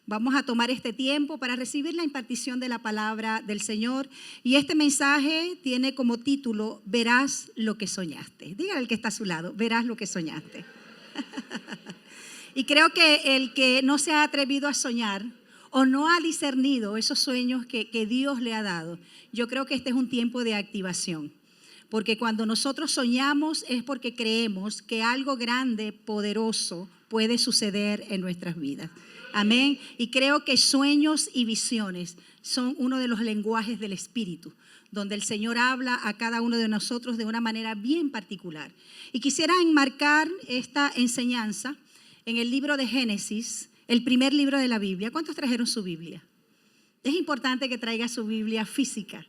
Vamos a tomar este tiempo para recibir la impartición de la palabra del Señor. Y este mensaje tiene como título, Verás lo que soñaste. Dígale al que está a su lado, verás lo que soñaste. Y creo que el que no se ha atrevido a soñar o no ha discernido esos sueños que Dios le ha dado, yo creo que este es un tiempo de activación. Porque cuando nosotros soñamos es porque creemos que algo grande, poderoso, puede suceder en nuestras vidas. Amén. Y creo que sueños y visiones son uno de los lenguajes del Espíritu, donde el Señor habla a cada uno de nosotros de una manera bien particular. Y quisiera enmarcar esta enseñanza en el libro de Génesis, el primer libro de la Biblia. ¿Cuántos trajeron su Biblia? Es importante que traiga su Biblia física.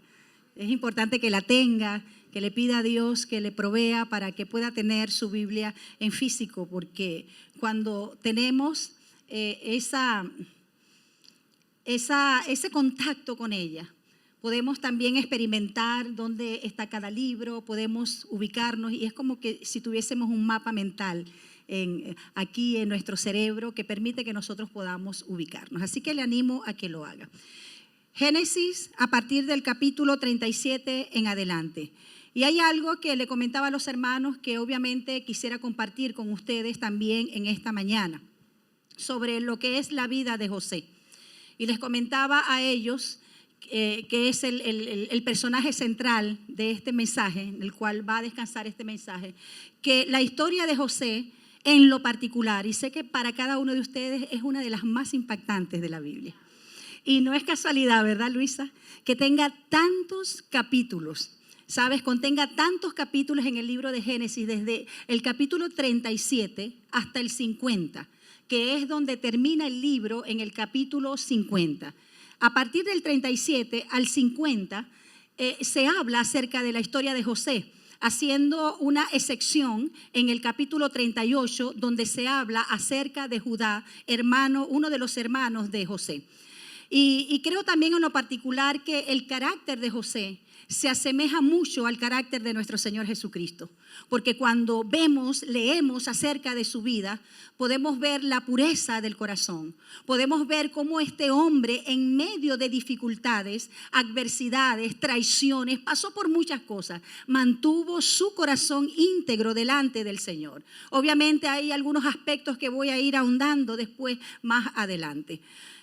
Es importante que la tenga, que le pida a Dios que le provea para que pueda tener su Biblia en físico, porque cuando tenemos ese contacto con ella, podemos también experimentar dónde está cada libro, podemos ubicarnos y es como que si tuviésemos un mapa mental aquí en nuestro cerebro que permite que nosotros podamos ubicarnos. Así que le animo a que lo haga. Génesis a partir del capítulo 37 en adelante. Y hay algo que le comentaba a los hermanos que obviamente quisiera compartir con ustedes también en esta mañana sobre lo que es la vida de José. Y les comentaba a ellos que es el personaje central de este mensaje, en el cual va a descansar este mensaje, que la historia de José en lo particular, y sé que para cada uno de ustedes es una de las más impactantes de la Biblia. Y no es casualidad, ¿verdad, Luisa? Que tenga tantos capítulos. ¿Sabes? Contenga tantos capítulos en el libro de Génesis, desde el capítulo 37 hasta el 50, que es donde termina el libro en el capítulo 50. A partir del 37 al 50 se habla acerca de la historia de José, haciendo una excepción en el capítulo 38, donde se habla acerca de Judá, uno de los hermanos de José. Y creo también en lo particular que el carácter de José se asemeja mucho al carácter de nuestro Señor Jesucristo, porque cuando leemos acerca de su vida, podemos ver la pureza del corazón, podemos ver cómo este hombre en medio de dificultades, adversidades, traiciones, pasó por muchas cosas, mantuvo su corazón íntegro delante del Señor. Obviamente hay algunos aspectos que voy a ir ahondando después más adelante.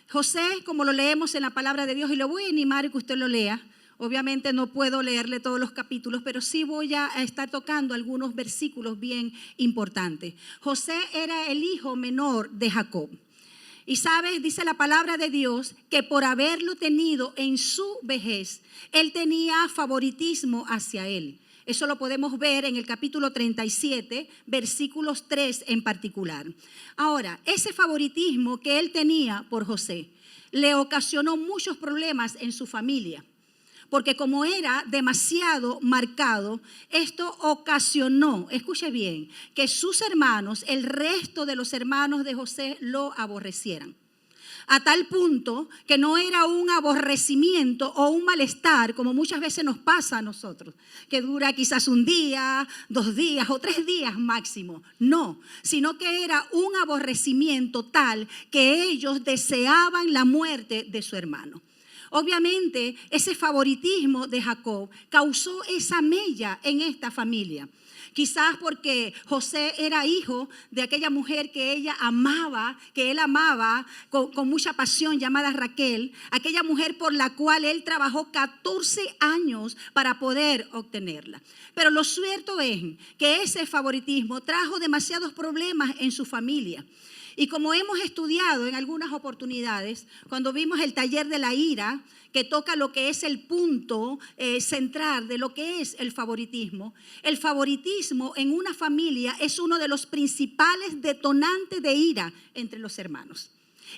José, como lo leemos en la palabra de Dios, y lo voy a animar a que usted lo lea. Obviamente no puedo leerle todos los capítulos, pero sí voy a estar tocando algunos versículos bien importantes. José era el hijo menor de Jacob. Y sabes, dice la palabra de Dios, que por haberlo tenido en su vejez, él tenía favoritismo hacia él. Eso lo podemos ver en el capítulo 37, versículos 3 en particular. Ahora, ese favoritismo que él tenía por José le ocasionó muchos problemas en su familia. Porque como era demasiado marcado, esto ocasionó, escuche bien, que sus hermanos, el resto de los hermanos de José, lo aborrecieran. A tal punto que no era un aborrecimiento o un malestar, como muchas veces nos pasa a nosotros, que dura quizás un día, 2 días o 3 días máximo. No, sino que era un aborrecimiento tal que ellos deseaban la muerte de su hermano. Obviamente, ese favoritismo de Jacob causó esa mella en esta familia. Quizás porque José era hijo de aquella mujer que él amaba con mucha pasión, llamada Raquel, aquella mujer por la cual él trabajó 14 años para poder obtenerla. Pero lo cierto es que ese favoritismo trajo demasiados problemas en su familia. Y como hemos estudiado en algunas oportunidades, cuando vimos el taller de la ira, que toca lo que es el punto central de lo que es el favoritismo en una familia es uno de los principales detonantes de ira entre los hermanos.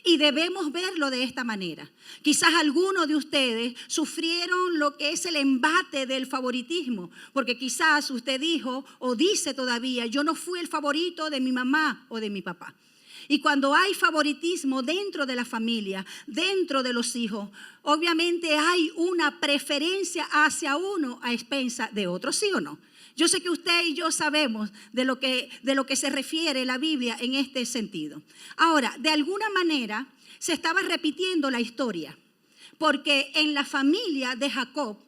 Y debemos verlo de esta manera. Quizás algunos de ustedes sufrieron lo que es el embate del favoritismo, porque quizás usted dijo o dice todavía, yo no fui el favorito de mi mamá o de mi papá. Y cuando hay favoritismo dentro de la familia, dentro de los hijos, obviamente hay una preferencia hacia uno a expensa de otro, ¿sí o no? Yo sé que usted y yo sabemos de lo que se refiere la Biblia en este sentido. Ahora, de alguna manera, se estaba repitiendo la historia, porque en la familia de Jacob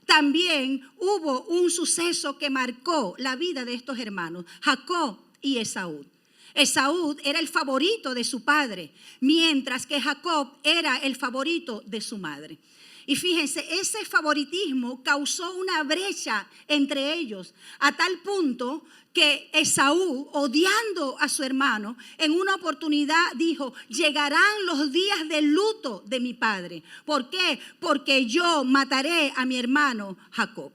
también hubo un suceso que marcó la vida de estos hermanos, Jacob y Esaú. Esaú era el favorito de su padre, mientras que Jacob era el favorito de su madre. Y fíjense, ese favoritismo causó una brecha entre ellos, a tal punto que Esaú, odiando a su hermano, en una oportunidad dijo: llegarán los días de luto de mi padre. ¿Por qué? Porque yo mataré a mi hermano Jacob.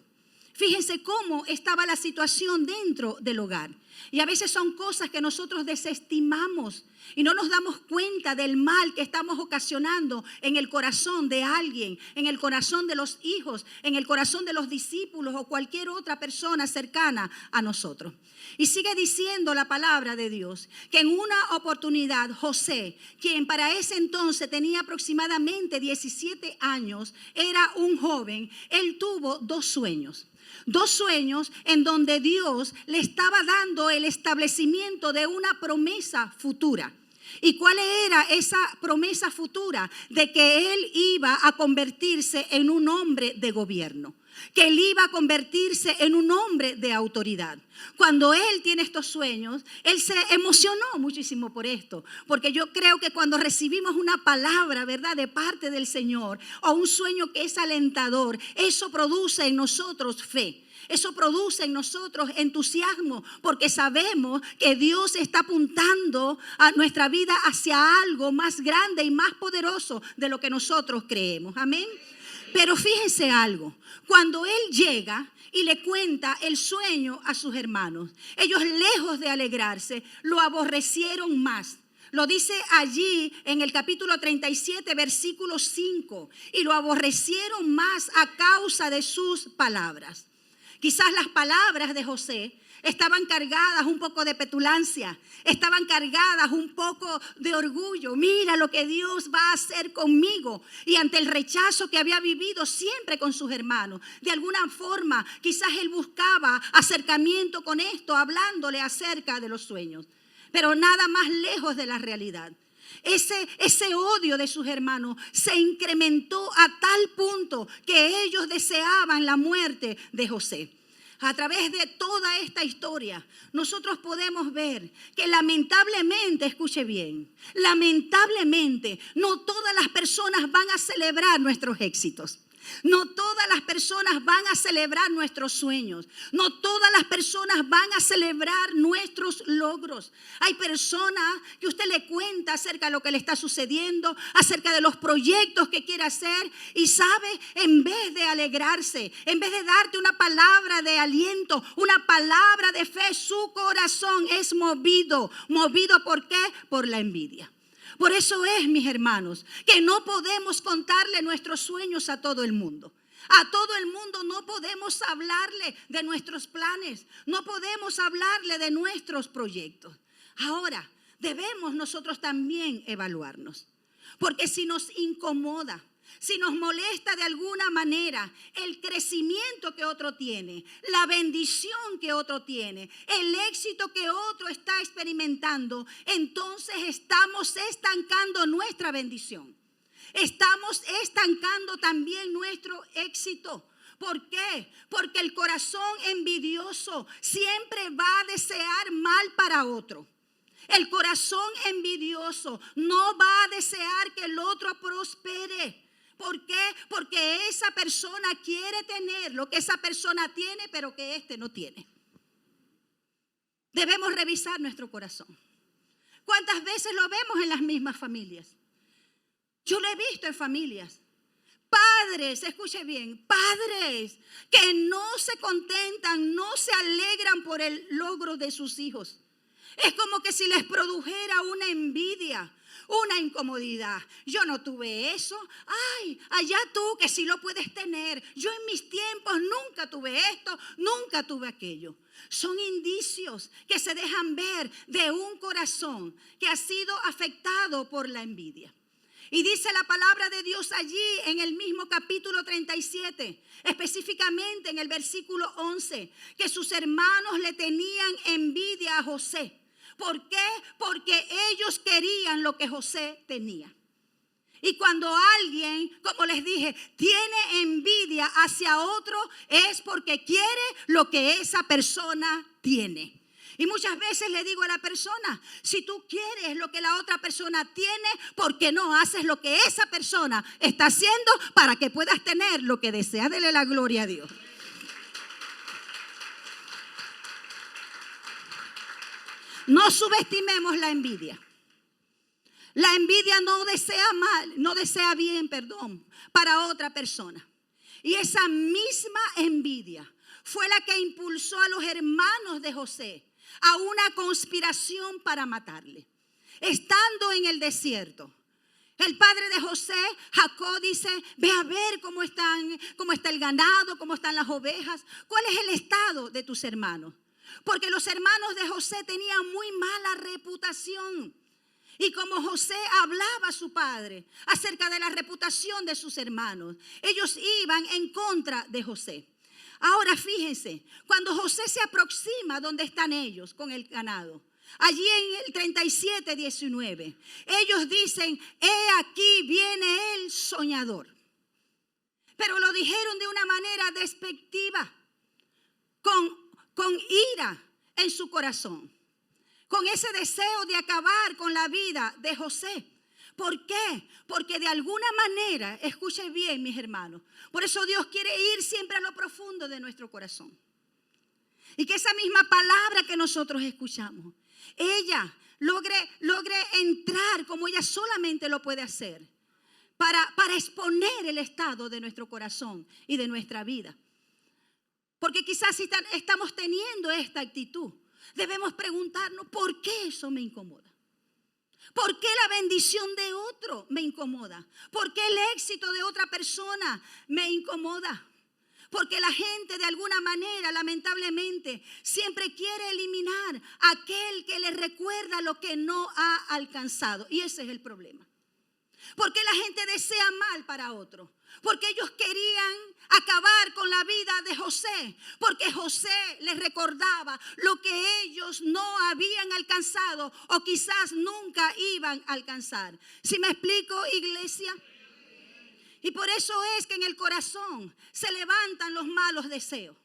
Fíjense cómo estaba la situación dentro del hogar. Y a veces son cosas que nosotros desestimamos y no nos damos cuenta del mal que estamos ocasionando en el corazón de alguien, en el corazón de los hijos, en el corazón de los discípulos o cualquier otra persona cercana a nosotros. Y sigue diciendo la palabra de Dios que en una oportunidad José, quien para ese entonces tenía aproximadamente 17 años, era un joven, él tuvo dos sueños. Dos sueños en donde Dios le estaba dando el establecimiento de una promesa futura. ¿Y cuál era esa promesa futura? De que él iba a convertirse en un hombre de gobierno, que él iba a convertirse en un hombre de autoridad. Cuando él tiene estos sueños, él se emocionó muchísimo por esto, porque yo creo que cuando recibimos una palabra, ¿verdad?, de parte del Señor, o un sueño que es alentador, eso produce en nosotros fe. Eso produce en nosotros entusiasmo, porque sabemos que Dios está apuntando a nuestra vida hacia algo más grande y más poderoso de lo que nosotros creemos. Amén. Pero fíjense algo, cuando él llega y le cuenta el sueño a sus hermanos, ellos, lejos de alegrarse, lo aborrecieron más. Lo dice allí en el capítulo 37, versículo 5, y lo aborrecieron más a causa de sus palabras. Quizás las palabras de José estaban cargadas un poco de petulancia, estaban cargadas un poco de orgullo. Mira lo que Dios va a hacer conmigo. Y ante el rechazo que había vivido siempre con sus hermanos, de alguna forma quizás él buscaba acercamiento con esto, hablándole acerca de los sueños. Pero nada más lejos de la realidad. Ese odio de sus hermanos se incrementó a tal punto que ellos deseaban la muerte de José. A través de toda esta historia, nosotros podemos ver que lamentablemente, escuche bien, lamentablemente no todas las personas van a celebrar nuestros éxitos. No todas las personas van a celebrar nuestros sueños. No todas las personas van a celebrar nuestros logros. Hay personas que usted le cuenta acerca de lo que le está sucediendo, acerca de los proyectos que quiere hacer, y sabe, en vez de alegrarse, en vez de darte una palabra de aliento, una palabra de fe, su corazón es movido. ¿Movido por qué? Por la envidia. Por eso es, mis hermanos, que no podemos contarle nuestros sueños a todo el mundo. A todo el mundo no podemos hablarle de nuestros planes, no podemos hablarle de nuestros proyectos. Ahora, debemos nosotros también evaluarnos, porque si nos incomoda, si nos molesta de alguna manera el crecimiento que otro tiene, la bendición que otro tiene, el éxito que otro está experimentando, entonces estamos estancando nuestra bendición. Estamos estancando también nuestro éxito. ¿Por qué? Porque el corazón envidioso siempre va a desear mal para otro. El corazón envidioso no va a desear que el otro prospere. ¿Por qué? Porque esa persona quiere tener lo que esa persona tiene, pero que éste no tiene. Debemos revisar nuestro corazón. ¿Cuántas veces lo vemos en las mismas familias? Yo lo he visto en familias. Padres, escuche bien, padres que no se contentan, no se alegran por el logro de sus hijos. Es como que si les produjera una envidia, una incomodidad. Yo no tuve eso. Ay, allá tú que sí lo puedes tener. Yo en mis tiempos nunca tuve esto, nunca tuve aquello. Son indicios que se dejan ver de un corazón que ha sido afectado por la envidia. Y dice la palabra de Dios allí en el mismo capítulo 37, específicamente en el versículo 11, que sus hermanos le tenían envidia a José. ¿Por qué? Porque ellos querían lo que José tenía. Y cuando alguien, como les dije, tiene envidia hacia otro, es porque quiere lo que esa persona tiene. Y muchas veces le digo a la persona, si tú quieres lo que la otra persona tiene, ¿por qué no haces lo que esa persona está haciendo para que puedas tener lo que deseas? Dele la gloria a Dios. No subestimemos la envidia. La envidia no desea mal, no desea bien, para otra persona. Y esa misma envidia fue la que impulsó a los hermanos de José a una conspiración para matarle. Estando en el desierto, el padre de José, Jacob, dice, ve a ver cómo está el ganado, cómo están las ovejas, cuál es el estado de tus hermanos. Porque los hermanos de José tenían muy mala reputación. Y como José hablaba a su padre acerca de la reputación de sus hermanos, ellos iban en contra de José. Ahora fíjense, cuando José se aproxima donde están ellos con el ganado, allí en el 37:19, ellos dicen, he aquí viene el soñador. Pero lo dijeron de una manera despectiva, con ira en su corazón, con ese deseo de acabar con la vida de José. ¿Por qué? Porque de alguna manera, escuchen bien mis hermanos, por eso Dios quiere ir siempre a lo profundo de nuestro corazón. Y que esa misma palabra que nosotros escuchamos, ella logre entrar como ella solamente lo puede hacer para exponer el estado de nuestro corazón y de nuestra vida. Porque quizás si estamos teniendo esta actitud, debemos preguntarnos, ¿por qué eso me incomoda? ¿Por qué la bendición de otro me incomoda? ¿Por qué el éxito de otra persona me incomoda? Porque la gente de alguna manera, lamentablemente, siempre quiere eliminar a aquel que le recuerda lo que no ha alcanzado. Y ese es el problema. ¿Por qué la gente desea mal para otro? Porque ellos querían acabar con la vida de José, porque José les recordaba lo que ellos no habían alcanzado o quizás nunca iban a alcanzar. ¿Sí me explico, iglesia? Y por eso es que en el corazón se levantan los malos deseos.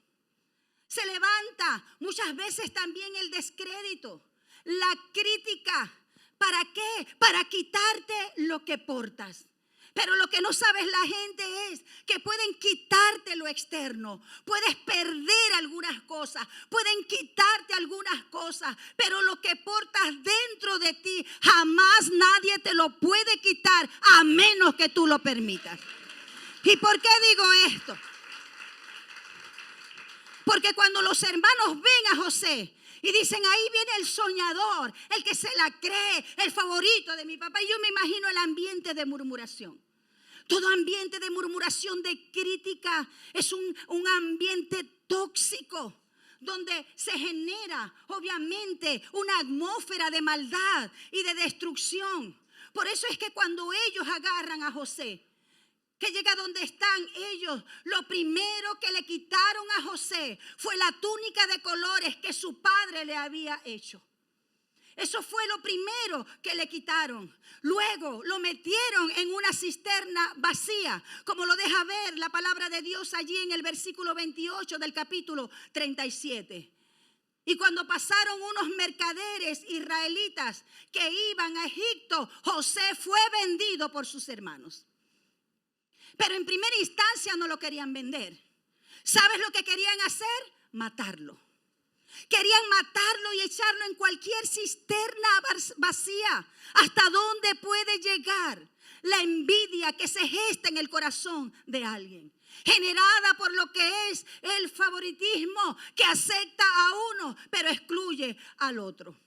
Se levanta muchas veces también el descrédito, la crítica. ¿Para qué? Para quitarte lo que portas. Pero lo que no sabes la gente es que pueden quitarte lo externo, puedes perder algunas cosas, pueden quitarte algunas cosas, pero lo que portas dentro de ti jamás nadie te lo puede quitar a menos que tú lo permitas. ¿Y por qué digo esto? Porque cuando los hermanos ven a José y dicen, ahí viene el soñador, el que se la cree, el favorito de mi papá, y yo me imagino el ambiente de murmuración. Todo ambiente de murmuración, de crítica, es un ambiente tóxico, donde se genera obviamente una atmósfera de maldad y de destrucción. Por eso es que cuando ellos agarran a José, que llega donde están ellos, lo primero que le quitaron a José fue la túnica de colores que su padre le había hecho. Eso fue lo primero que le quitaron. Luego lo metieron en una cisterna vacía, como lo deja ver la palabra de Dios allí en el versículo 28 del capítulo 37. Y cuando pasaron unos mercaderes israelitas que iban a Egipto, José fue vendido por sus hermanos. Pero en primera instancia no lo querían vender. ¿Sabes lo que querían hacer? Matarlo. Querían matarlo y echarlo en cualquier cisterna vacía. ¿Hasta dónde puede llegar la envidia que se gesta en el corazón de alguien? Generada por lo que es el favoritismo, que acepta a uno pero excluye al otro.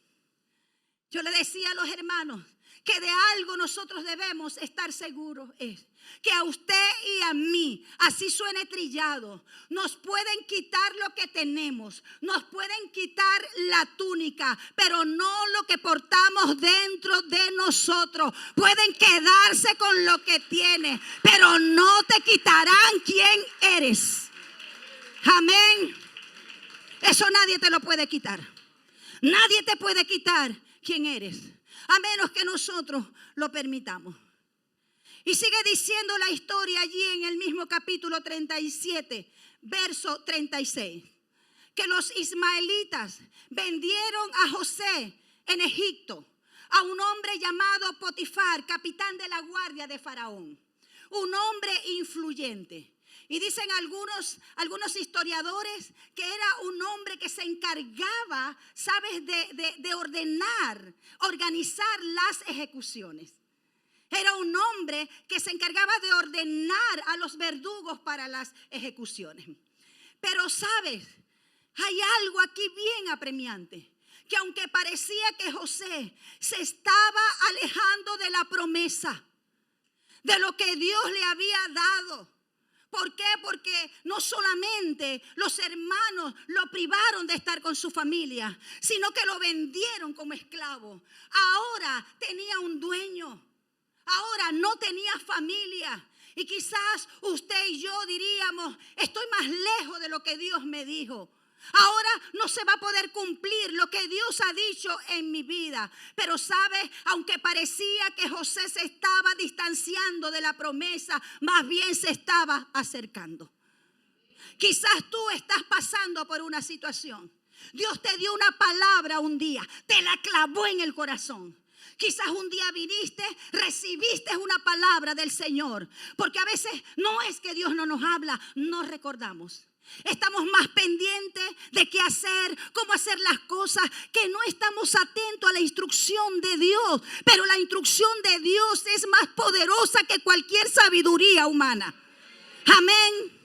Yo le decía a los hermanos que de algo nosotros debemos estar seguros, es que a usted y a mí, así suene trillado, nos pueden quitar lo que tenemos, nos pueden quitar la túnica, pero no lo que portamos dentro de nosotros. Pueden quedarse con lo que tiene, pero no te quitarán quién eres. Amén. Eso nadie te lo puede quitar. Nadie te puede quitar quién eres, a menos que nosotros lo permitamos. Y sigue diciendo la historia allí en el mismo capítulo 37, verso 36. Que los ismaelitas vendieron a José en Egipto a un hombre llamado Potifar, capitán de la guardia de Faraón. Un hombre influyente. Y dicen algunos historiadores que era un hombre que se encargaba, ¿sabes?, de organizar las ejecuciones. Era un hombre que se encargaba de ordenar a los verdugos para las ejecuciones. Pero, ¿sabes?, hay algo aquí bien apremiante. Que aunque parecía que José se estaba alejando de la promesa, de lo que Dios le había dado. ¿Por qué? Porque no solamente los hermanos lo privaron de estar con su familia, sino que lo vendieron como esclavo. Ahora tenía un dueño. Ahora no tenía familia. Y quizás usted y yo diríamos, estoy más lejos de lo que Dios me dijo. Ahora no se va a poder cumplir lo que Dios ha dicho en mi vida. Pero sabe, aunque parecía que José se estaba distanciando de la promesa, más bien se estaba acercando. Quizás tú estás pasando por una situación. Dios te dio una palabra un día, te la clavó en el corazón. Quizás un día viniste, recibiste una palabra del Señor. Porque a veces no es que Dios no nos habla, no recordamos. Estamos más pendientes de qué hacer, cómo hacer las cosas, que no estamos atentos a la instrucción de Dios. Pero la instrucción de Dios es más poderosa que cualquier sabiduría humana. Amén.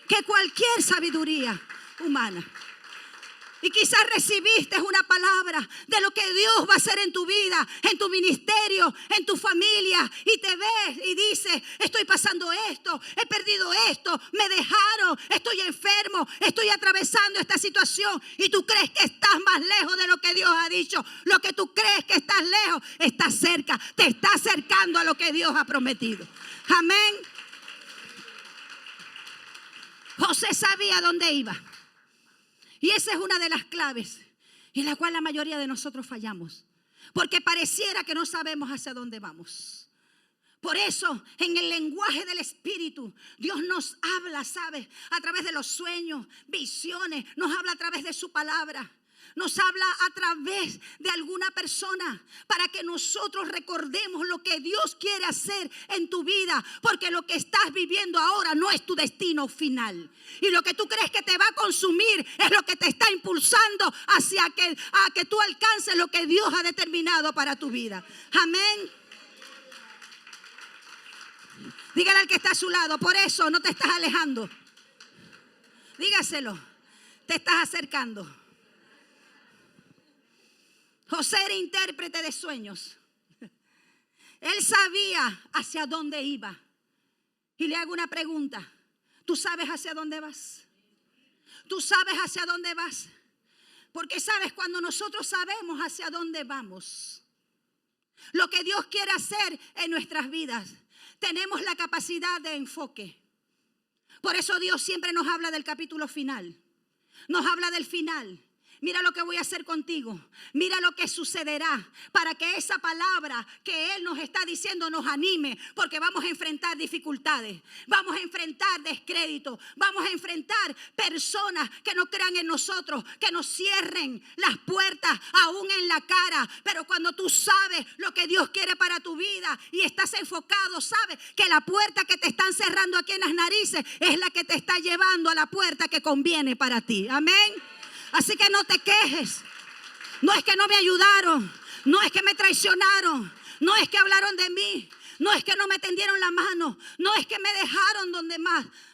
Que cualquier sabiduría humana. Y quizás recibiste una palabra de lo que Dios va a hacer en tu vida, en tu ministerio, en tu familia. Y te ves y dices, estoy pasando esto, he perdido esto, me dejaron, estoy enfermo, estoy atravesando esta situación. Y tú crees que estás más lejos de lo que Dios ha dicho. Lo que tú crees que estás lejos, está cerca, te está acercando a lo que Dios ha prometido. Amén. José sabía dónde iba. Y esa es una de las claves en la cual la mayoría de nosotros fallamos. Porque pareciera que no sabemos hacia dónde vamos. Por eso, en el lenguaje del Espíritu, Dios nos habla, ¿sabes? A través de los sueños, visiones, nos habla a través de su palabra. Nos habla a través de alguna persona para que nosotros recordemos lo que Dios quiere hacer en tu vida. Porque lo que estás viviendo ahora no es tu destino final. Y lo que tú crees que te va a consumir es lo que te está impulsando hacia que tú alcances lo que Dios ha determinado para tu vida. Amén. Dígale al que está a su lado, por eso no te estás alejando. Dígaselo, te estás acercando. José era intérprete de sueños. Él sabía hacia dónde iba. Y le hago una pregunta. ¿Tú sabes hacia dónde vas? ¿Tú sabes hacia dónde vas? Porque sabes, cuando nosotros sabemos hacia dónde vamos, lo que Dios quiere hacer en nuestras vidas, tenemos la capacidad de enfoque. Por eso Dios siempre nos habla del capítulo final. Nos habla del final. Mira lo que voy a hacer contigo. Mira lo que sucederá para que esa palabra que Él nos está diciendo nos anime. Porque vamos a enfrentar dificultades. Vamos a enfrentar descrédito. Vamos a enfrentar personas que no crean en nosotros. Que nos cierren las puertas aún en la cara. Pero cuando tú sabes lo que Dios quiere para tu vida y estás enfocado, sabes que la puerta que te están cerrando aquí en las narices es la que te está llevando a la puerta que conviene para ti. Amén. Así que no te quejes. No es que no me ayudaron. No es que me traicionaron. No es que hablaron de mí. No es que no me tendieron la mano. No es que me dejaron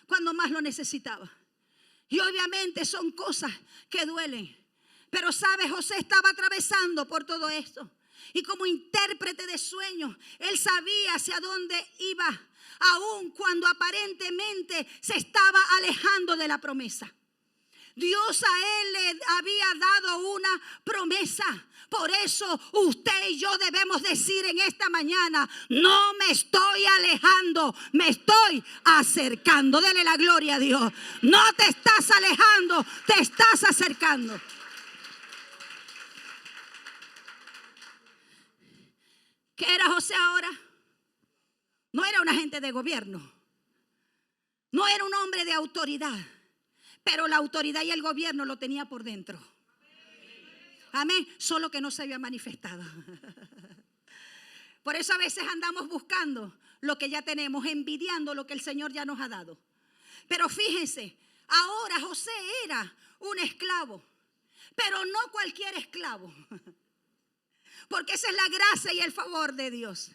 cuando más lo necesitaba. Y obviamente son cosas que duelen. Pero sabes, José estaba atravesando por todo esto. Y como intérprete de sueños, él sabía hacia dónde iba. Aun cuando aparentemente se estaba alejando de la promesa. Dios a él le había dado una promesa. Por eso usted y yo debemos decir en esta mañana: no me estoy alejando, me estoy acercando. Dele la gloria a Dios. No te estás alejando, te estás acercando. ¿Qué era José ahora? No era un agente de gobierno. No era un hombre de autoridad, pero la autoridad y el gobierno lo tenía por dentro. Amén. Solo que no se había manifestado. Por eso a veces andamos buscando lo que ya tenemos, envidiando lo que el Señor ya nos ha dado. Pero fíjense, ahora José era un esclavo, pero no cualquier esclavo, porque esa es la gracia y el favor de Dios.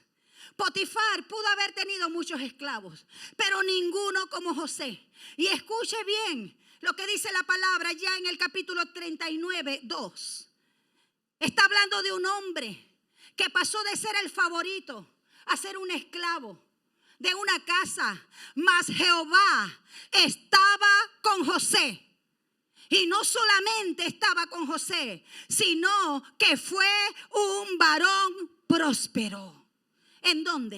Potifar pudo haber tenido muchos esclavos, pero ninguno como José. Y escuche bien lo que dice la palabra ya en el capítulo 39, 2. Está hablando de un hombre que pasó de ser el favorito a ser un esclavo de una casa, mas Jehová estaba con José. Y no solamente estaba con José, sino que fue un varón próspero. ¿En dónde?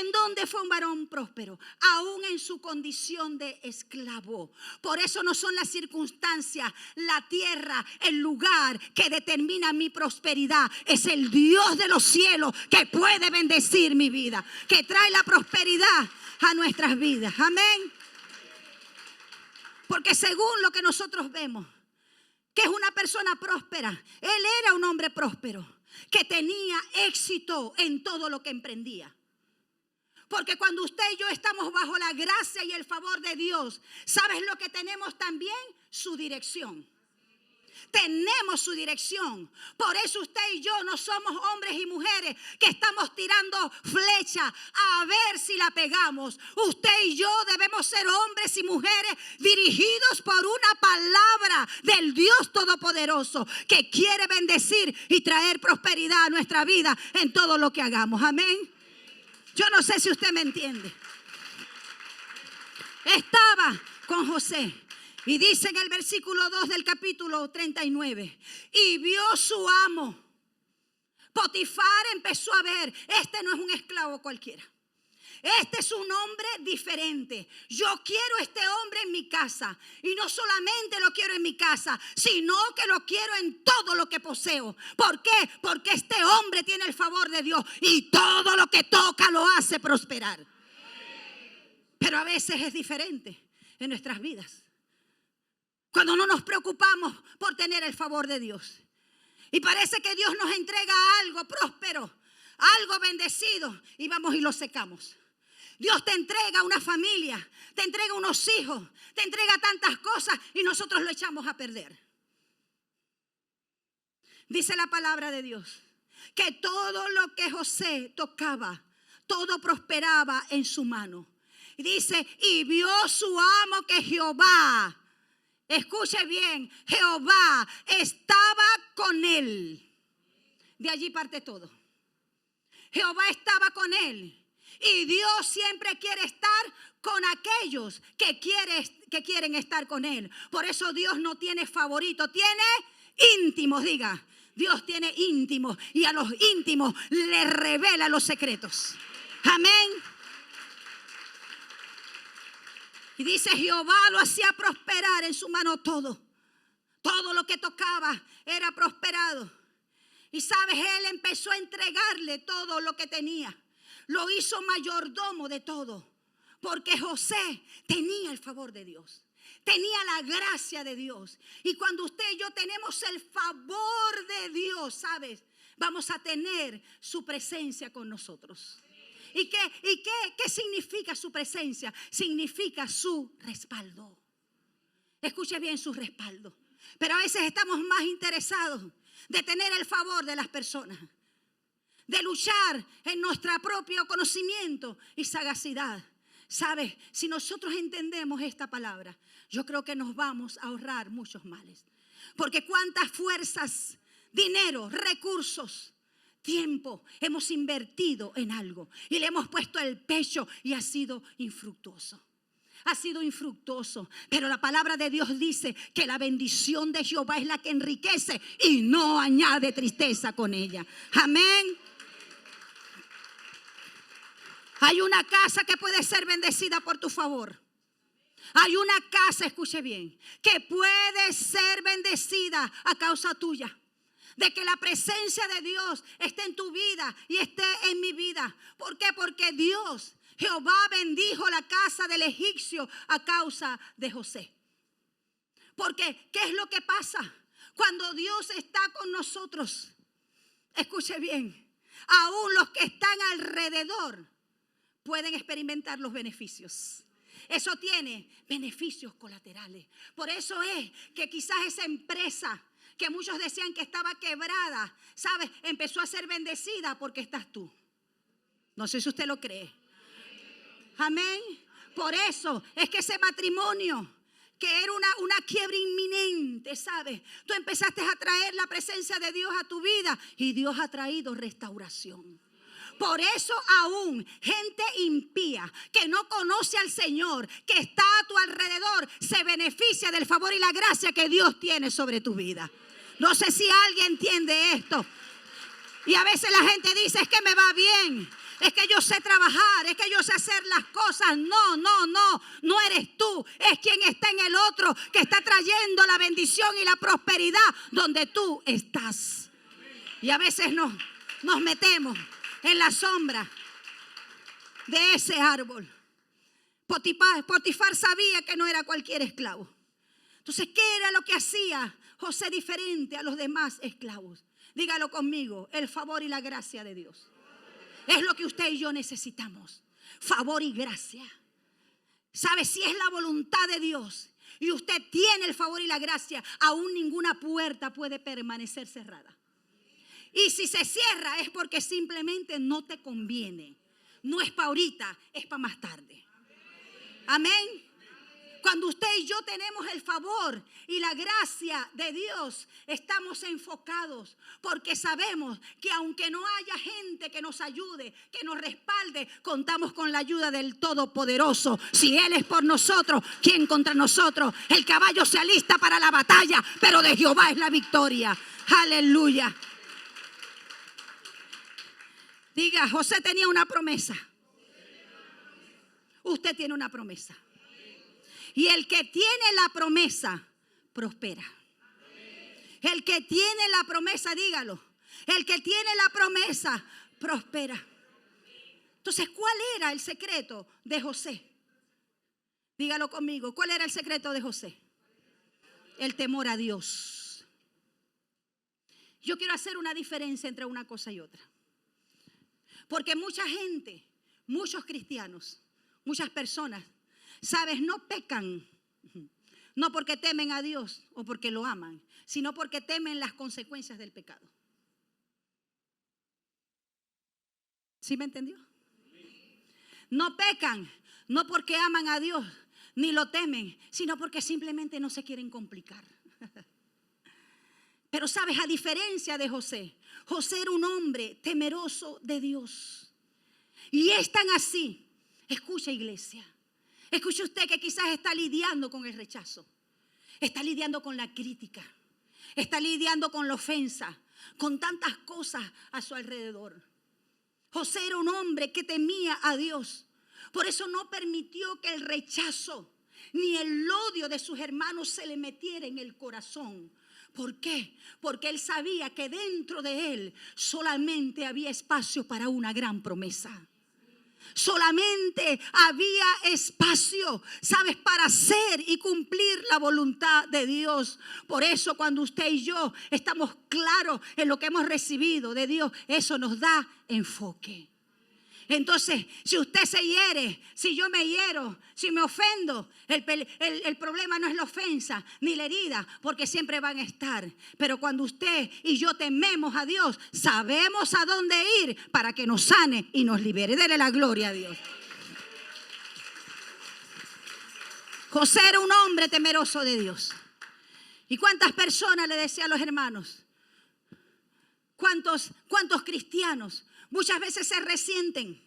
¿En dónde fue un varón próspero? Aún en su condición de esclavo. Por eso no son las circunstancias, la tierra, el lugar que determina mi prosperidad. Es el Dios de los cielos que puede bendecir mi vida, que trae la prosperidad a nuestras vidas. Amén. Porque según lo que nosotros vemos, que es una persona próspera, él era un hombre próspero, que tenía éxito en todo lo que emprendía. Porque cuando usted y yo estamos bajo la gracia y el favor de Dios, ¿sabes lo que tenemos también? Su dirección. Tenemos su dirección. Por eso usted y yo no somos hombres y mujeres que estamos tirando flecha a ver si la pegamos. Usted y yo debemos ser hombres y mujeres dirigidos por una palabra del Dios Todopoderoso que quiere bendecir y traer prosperidad a nuestra vida en todo lo que hagamos. Amén. Yo no sé si usted me entiende. Estaba con José. Y dice en el versículo 2 del capítulo 39. Y vio su amo. Potifar empezó a ver. Este no es un esclavo cualquiera. Este es un hombre diferente. Yo quiero este hombre en mi casa. Y no solamente lo quiero en mi casa, sino que lo quiero en todo lo que poseo. ¿Por qué? Porque este hombre tiene el favor de Dios. Y todo lo que toca lo hace prosperar. Pero a veces es diferente en nuestras vidas. Cuando no nos preocupamos por tener el favor de Dios. Y parece que Dios nos entrega algo próspero, algo bendecido, y vamos y lo secamos. Dios te entrega una familia, te entrega unos hijos, te entrega tantas cosas y nosotros lo echamos a perder. Dice la palabra de Dios que todo lo que José tocaba, todo prosperaba en su mano. Y dice, y vio su amo que Jehová, escuche bien, Jehová estaba con él. De allí parte todo. Jehová estaba con él. Y Dios siempre quiere estar con aquellos que quieren estar con él. Por eso Dios no tiene favoritos, tiene íntimos, diga. Dios tiene íntimos y a los íntimos le revela los secretos. Amén. Y dice, Jehová lo hacía prosperar en su mano todo. Todo lo que tocaba era prosperado. Y sabes, él empezó a entregarle todo lo que tenía. Lo hizo mayordomo de todo. Porque José tenía el favor de Dios. Tenía la gracia de Dios. Y cuando usted y yo tenemos el favor de Dios, ¿sabes? Vamos a tener su presencia con nosotros. ¿Y qué significa su presencia? Significa su respaldo. Escuche bien, su respaldo. Pero a veces estamos más interesados de tener el favor de las personas, de luchar en nuestro propio conocimiento y sagacidad. ¿Sabes? Si nosotros entendemos esta palabra, yo creo que nos vamos a ahorrar muchos males. Porque cuántas fuerzas, dinero, recursos, tiempo hemos invertido en algo y le hemos puesto el pecho y ha sido infructuoso. Ha sido infructuoso, pero la palabra de Dios dice que la bendición de Jehová es la que enriquece y no añade tristeza con ella. Amén. Hay una casa que puede ser bendecida por tu favor. Hay una casa, escuche bien, que puede ser bendecida a causa tuya. de que la presencia de Dios esté en tu vida y esté en mi vida. ¿Por qué? Porque Dios, Jehová, bendijo la casa del egipcio a causa de José. Porque, ¿qué es lo que pasa? Cuando Dios está con nosotros, escuche bien, aún los que están alrededor pueden experimentar los beneficios. Eso tiene beneficios colaterales. Por eso es que quizás esa empresa que muchos decían que estaba quebrada, ¿sabes? Empezó a ser bendecida porque estás tú. No sé si usted lo cree. Amén. Por eso es que ese matrimonio, que era una quiebra inminente, ¿sabes? Tú empezaste a traer la presencia de Dios a tu vida y Dios ha traído restauración. Por eso aún gente impía que no conoce al Señor, que está a tu alrededor, se beneficia del favor y la gracia que Dios tiene sobre tu vida. No sé si alguien entiende esto. Y a veces la gente dice, es que me va bien, es que yo sé trabajar, es que yo sé hacer las cosas. No eres tú, es quien está en el otro que está trayendo la bendición y la prosperidad donde tú estás. Y a veces nos metemos en la sombra de ese árbol. Potifar sabía que no era cualquier esclavo. Entonces, ¿qué era lo que hacía José diferente a los demás esclavos? Dígalo conmigo, el favor y la gracia de Dios. Es lo que usted y yo necesitamos, favor y gracia. ¿Sabe? Si es la voluntad de Dios y usted tiene el favor y la gracia, aún ninguna puerta puede permanecer cerrada. Y si se cierra es porque simplemente no te conviene. No es para ahorita, es para más tarde. Amén. Cuando usted y yo tenemos el favor y la gracia de Dios, estamos enfocados porque sabemos que aunque no haya gente que nos ayude, que nos respalde, contamos con la ayuda del Todopoderoso. Si Él es por nosotros, ¿quién contra nosotros? El caballo se alista para la batalla, pero de Jehová es la victoria. Aleluya. Diga, José tenía una promesa. Usted tiene una promesa. Y el que tiene la promesa, prospera. El que tiene la promesa, dígalo. El que tiene la promesa, prospera. Entonces, ¿cuál era el secreto de José? Dígalo conmigo. ¿Cuál era el secreto de José? El temor a Dios. Yo quiero hacer una diferencia entre una cosa y otra. Porque mucha gente, muchos cristianos, muchas personas, ¿sabes? No pecan, no porque temen a Dios o porque lo aman, sino porque temen las consecuencias del pecado. ¿Sí me entendió? No pecan, no porque aman a Dios, ni lo temen, sino porque simplemente no se quieren complicar. Pero sabes, a diferencia de José, José era un hombre temeroso de Dios. Y es tan así. Escucha, iglesia. Escuche usted que quizás está lidiando con el rechazo. Está lidiando con la crítica. Está lidiando con la ofensa. Con tantas cosas a su alrededor. José era un hombre que temía a Dios. Por eso no permitió que el rechazo ni el odio de sus hermanos se le metiera en el corazón. ¿Por qué? Porque él sabía que dentro de él solamente había espacio para una gran promesa. Solamente había espacio, ¿sabes? Para hacer y cumplir la voluntad de Dios. Por eso cuando usted y yo estamos claros en lo que hemos recibido de Dios, eso nos da enfoque. Entonces, si usted se hiere, si yo me hiero, si me ofendo, el problema no es la ofensa ni la herida, porque siempre van a estar. Pero cuando usted y yo tememos a Dios, sabemos a dónde ir para que nos sane y nos libere. Dele la gloria a Dios. José era un hombre temeroso de Dios. ¿Y cuántas personas le decía a los hermanos? ¿Cuántos cristianos muchas veces se resienten,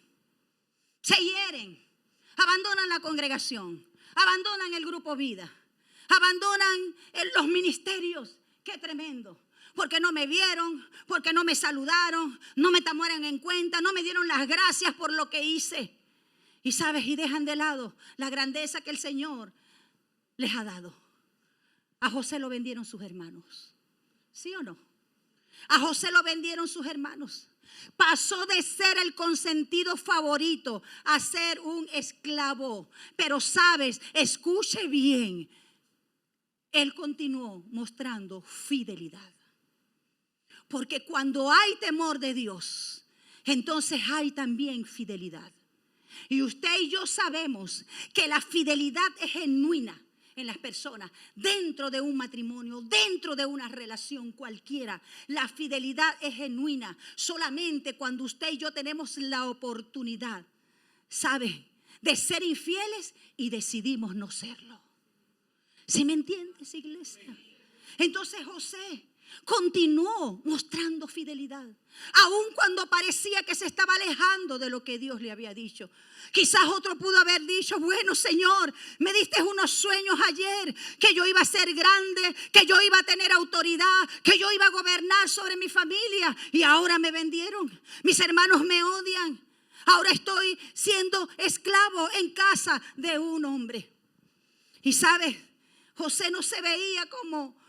se hieren, abandonan la congregación, abandonan el grupo vida, abandonan los ministerios? ¡Qué tremendo! Porque no me vieron, porque no me saludaron, no me tomaron en cuenta, no me dieron las gracias por lo que hice. Y sabes, y dejan de lado la grandeza que el Señor les ha dado. A José lo vendieron sus hermanos. ¿Sí o no? A José lo vendieron sus hermanos. Pasó de ser el consentido favorito a ser un esclavo. Pero sabes, escuche bien, él continuó mostrando fidelidad. Porque cuando hay temor de Dios, entonces hay también fidelidad. Y usted y yo sabemos que la fidelidad es genuina en las personas, dentro de un matrimonio, dentro de una relación cualquiera. La fidelidad es genuina solamente cuando usted y yo tenemos la oportunidad, ¿sabe?, de ser infieles y decidimos no serlo. ¿Sí me entiendes, iglesia? Entonces José continuó mostrando fidelidad, aun cuando parecía que se estaba alejando de lo que Dios le había dicho. Quizás otro pudo haber dicho: bueno, Señor, me diste unos sueños ayer, que yo iba a ser grande, que yo iba a tener autoridad, que yo iba a gobernar sobre mi familia, y ahora me vendieron. Mis hermanos me odian. Ahora estoy siendo esclavo en casa de un hombre. Y sabes, José no se veía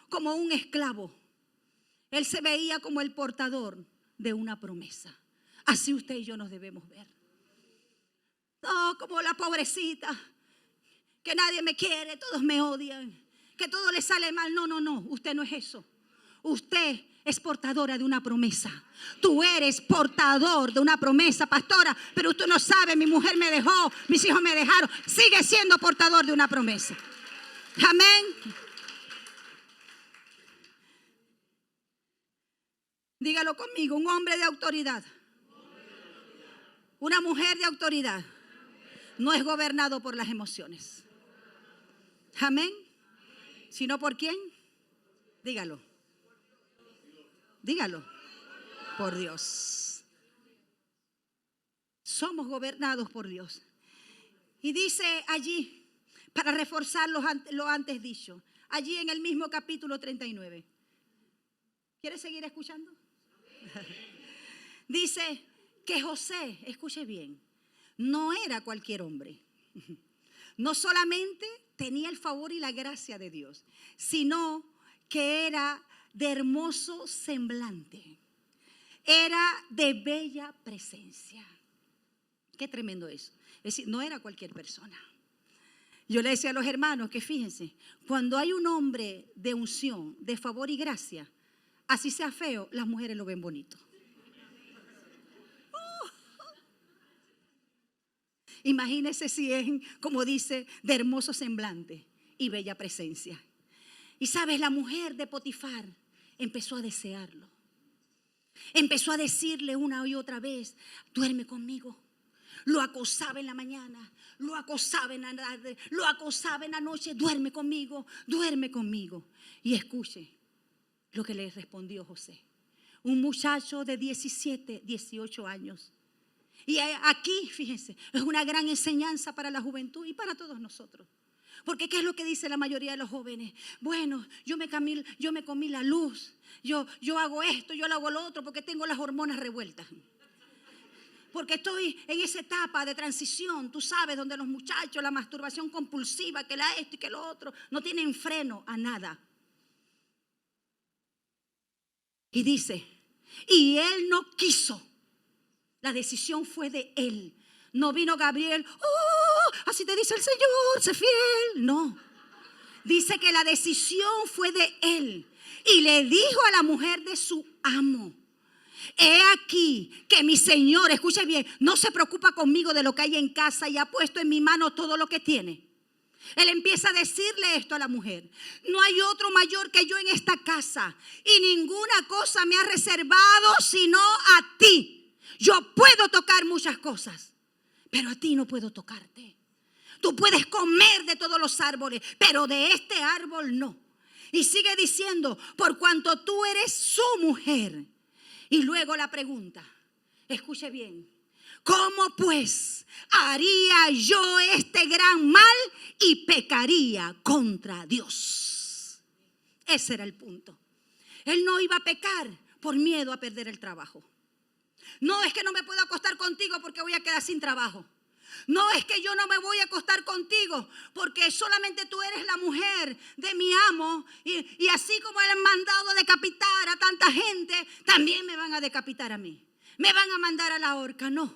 como un esclavo. Él se veía como el portador de una promesa. Así usted y yo nos debemos ver. No como la pobrecita, que nadie me quiere, todos me odian, que todo le sale mal. No, usted no es eso. Usted es portadora de una promesa. Tú eres portador de una promesa, pastora, pero usted no sabe, mi mujer me dejó, mis hijos me dejaron. Sigue siendo portador de una promesa. Amén. Dígalo conmigo: un hombre de autoridad, una mujer de autoridad, no es gobernado por las emociones. Amén. ¿Sino por quién? Dígalo. Dígalo. Por Dios. Somos gobernados por Dios. Y dice allí, para reforzar lo antes dicho, allí en el mismo capítulo 39. ¿Quiere seguir escuchando? Dice que José, escuche bien, no era cualquier hombre. No solamente tenía el favor y la gracia de Dios, sino que era de hermoso semblante, era de bella presencia. Qué tremendo eso. Es decir, no era cualquier persona. Yo le decía a los hermanos que fíjense, cuando hay un hombre de unción, de favor y gracia, así sea feo, las mujeres lo ven bonito. Imagínese si es, como dice, de hermoso semblante y bella presencia. Y sabes, la mujer de Potifar empezó a desearlo. Empezó a decirle una y otra vez: duerme conmigo. Lo acosaba en la mañana, lo acosaba en la tarde, lo acosaba en la noche: duerme conmigo, duerme conmigo. Y escuche lo que le respondió José. Un muchacho de 17, 18 años. Y aquí, fíjense, es una gran enseñanza para la juventud y para todos nosotros. Porque ¿qué es lo que dice la mayoría de los jóvenes? Bueno, yo me comí la luz, yo hago esto, yo hago lo otro porque tengo las hormonas revueltas. Porque estoy en esa etapa de transición, tú sabes, donde los muchachos, la masturbación compulsiva, que la esto y que lo otro, no tienen freno a nada. Y dice, y él no quiso. La decisión fue de él. No vino Gabriel: así te dice el Señor, sé fiel. No. Dice que la decisión fue de él. Y le dijo a la mujer de su amo: he aquí que mi Señor, escuche bien, no se preocupa conmigo de lo que hay en casa y ha puesto en mi mano todo lo que tiene. Él empieza a decirle esto a la mujer: no hay otro mayor que yo en esta casa y ninguna cosa me ha reservado sino a ti. Yo puedo tocar muchas cosas, pero a ti no puedo tocarte. Tú puedes comer de todos los árboles, pero de este árbol no. Y sigue diciendo: por cuanto tú eres su mujer. Y luego la pregunta, escuche bien: ¿cómo pues haría yo este gran mal y pecaría contra Dios? Ese era el punto. Él no iba a pecar por miedo a perder el trabajo. No, es que no me puedo acostar contigo porque voy a quedar sin trabajo. No es que yo no me voy a acostar contigo, porque solamente tú eres la mujer de mi amo. Y así como él ha mandado a decapitar a tanta gente, también me van a decapitar a mí. Me van a mandar a la horca. No.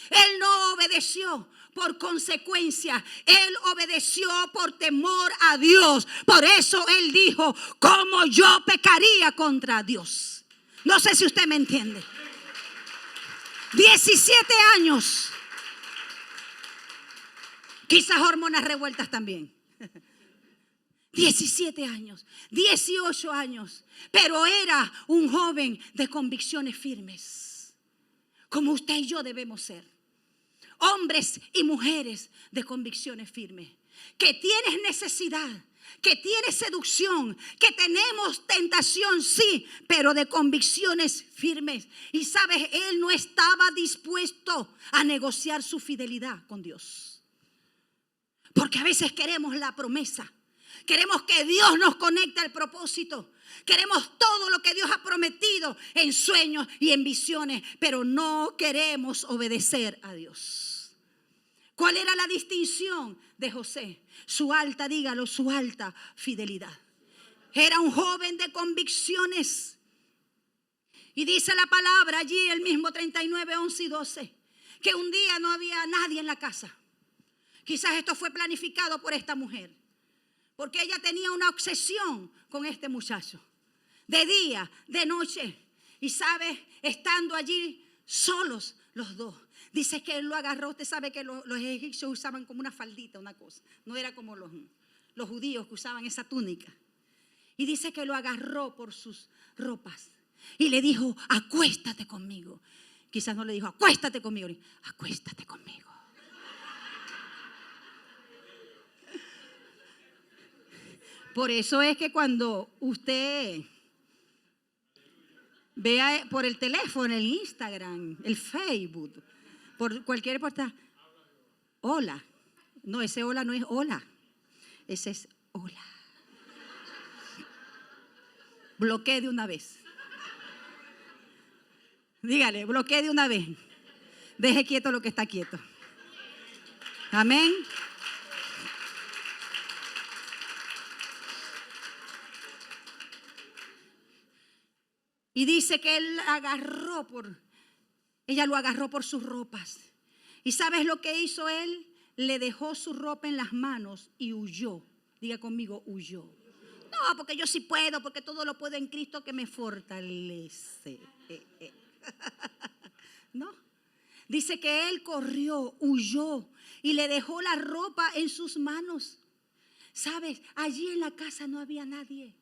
Él no obedeció por consecuencia. Él obedeció por temor a Dios. Por eso él dijo: ¿cómo yo pecaría contra Dios? No sé si usted me entiende. 17 años. Quizás hormonas revueltas también. 17 años, 18 años. Pero era un joven de convicciones firmes, como usted y yo debemos ser. Hombres y mujeres de convicciones firmes. Que tienes necesidad, que tienes seducción, que tenemos tentación, sí, pero de convicciones firmes. Y sabes, él no estaba dispuesto a negociar su fidelidad con Dios. Porque a veces queremos la promesa. Queremos que Dios nos conecte al propósito. Queremos todo lo que Dios ha prometido en sueños y en visiones, pero no queremos obedecer a Dios. ¿Cuál era la distinción de José? Su alta, dígalo, su alta fidelidad. Era un joven de convicciones. Y dice la palabra allí, el mismo 39, 11 y 12, que un día no había nadie en la casa. Quizás esto fue planificado por esta mujer, porque ella tenía una obsesión con este muchacho, de día, de noche. Y sabes, estando allí solos los dos, dice que él lo agarró. Usted sabe que los egipcios usaban como una faldita, una cosa. No era como los judíos que usaban esa túnica. Y dice que lo agarró por sus ropas y le dijo: acuéstate conmigo. Quizás no le dijo: acuéstate conmigo, acuéstate conmigo. Por eso es que cuando usted vea por el teléfono, el Instagram, el Facebook, por cualquier portal, hola. No, ese hola no es hola. Ese es hola. Bloquee de una vez. Dígale, bloquee de una vez. Deje quieto lo que está quieto. Amén. Y dice que ella lo agarró por sus ropas. ¿Y sabes lo que hizo él? Le dejó su ropa en las manos y huyó. Diga conmigo, huyó. No, porque yo sí puedo, porque todo lo puedo en Cristo que me fortalece. No. Dice que él corrió, huyó y le dejó la ropa en sus manos. ¿Sabes? Allí en la casa no había nadie.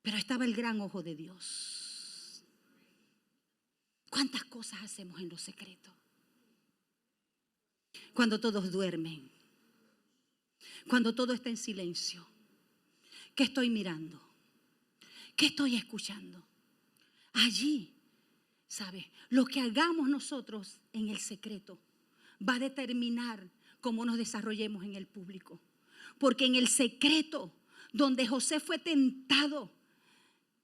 Pero estaba el gran ojo de Dios. ¿Cuántas cosas hacemos en lo secreto? Cuando todos duermen. Cuando todo está en silencio. ¿Qué estoy mirando? ¿Qué estoy escuchando? Allí, ¿sabes? Lo que hagamos nosotros en el secreto va a determinar cómo nos desarrollemos en el público. Porque en el secreto, donde José fue tentado,